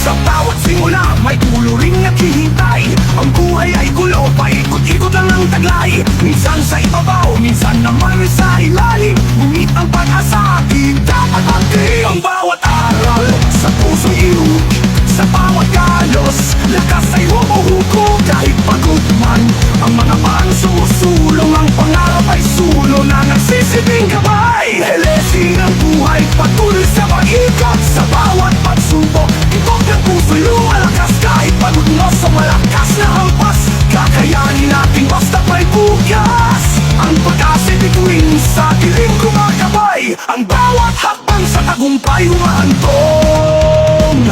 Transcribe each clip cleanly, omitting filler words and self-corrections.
Sa bawat simula, may tulo ring naghihintay. Ang buhay ay gulo, paikot-ikot lang ang taglay. Minsan sa ibabaw, minsan naman sa ilalim. Ngunit ang pag-asa, di dapat magdilim. Ang bawat aral, sa puso iug. Sa bawat kalos, lakas ay humuhuko. Kahit pagod man, ang mga paan sumusulong. Ang pangarap ay sulo na nagsisibing gabay. Helesin ang buhay, patuloy sa pag-ikot. Sa bawat pagsubok, ibog ng puso'y lumalakas. Kahit pagod mo sa malakas na hampas, kakayanin natin basta may bukas. Ang pag-asa bituin sa dilim kumakabay. Ang bawat hakbang sa tagumpay humahantong.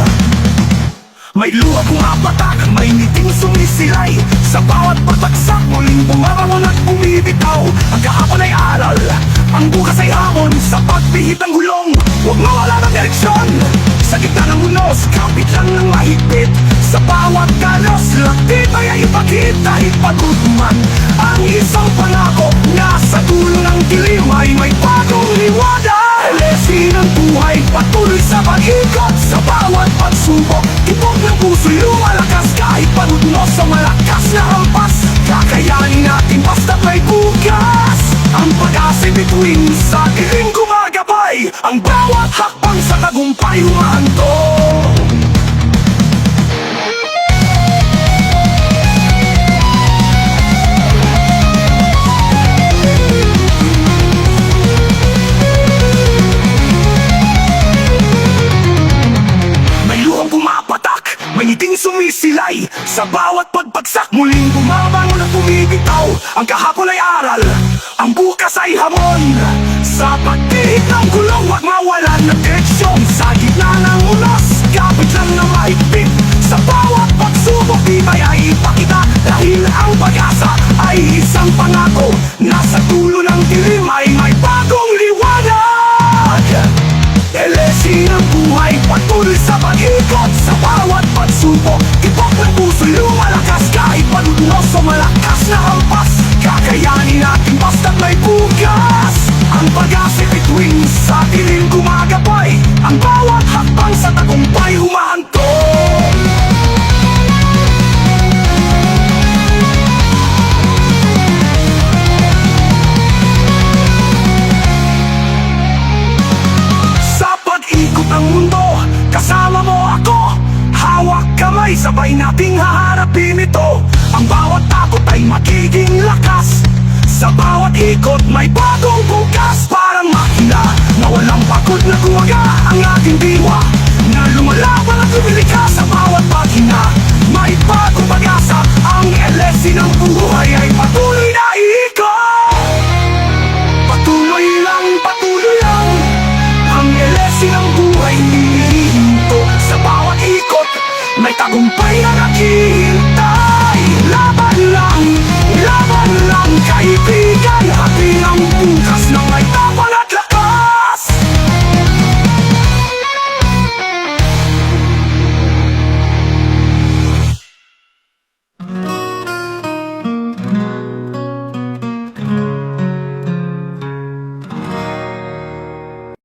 May luha pumapatak, may ngiting sumisilay. Sa bawat pagbagsak, muling bumabangon at bumibitaw. Ang kahapon ay aral, ang bukas ay hamon. Sa pagpihit ng gulong, huwag mawala ng direksyon. Sa gitna ng unos, kapit lang ng mahigpit. Sa bawat kalos, laktibay ay ipakit. Kahit pagod man, ang isang pangako. Nasa dulo ng dilim ay may bagong liwanag. Lesin ang buhay, patuloy sa pag-ikot. Sa bawat pagsubok, tibok ng puso'y lumalakas. Kahit pagod mo sa malakas na hampas, kakayanin natin basta't may bukas. Ang pag-asa'y bituin sa dilim gumagabay. Ang bawat hakbang sa tagumpay humahantong. May ngiting sumisilay. Sa bawat pagpagsak, muling bumabangon at bumibitaw. Ang kahapon ay aral, ang bukas ay hamon. Sa pagtihit ng gulong, huwag mawalan ng direksyon. Sa gitna ng unos, kapit lang na mahigpit. Sa bawat pagsubok, tibay ay ipakita. Dahil ang pag-asa ay isang pangako. Nasa dulo ng dilim ay may bagong liwanag. Elesin ang buhay, patuloy sa pag-ikot. Sa bawat pagsubok, tibok ng puso'y lumalakas. Kahit pagod mo sa malakas na hampas, kakayanin natin basta't may bukas. Ang pag-asa'y bituin sa dilim gumagabay. Ang bawat hakbang sa tagumpay humahantong. Ikot ang mundo, kasama mo ako. Hawak kamay, sabay nating haharapin ito. Ang bawat takot ay magiging lakas. Sa bawat ikot may bagong bukas. Parang makina na walang pagod na gumaga ang ating diwa, na lumalaban at lumilikas sa bawat paghinga. May bagong pag-asa, ang elesin ng buhay ay patuloy na iikot. Patuloy lang, patuloy lang. Ang elesin ng buhay hinihinto. Sa bawat ikot, may tagumpay na nakita.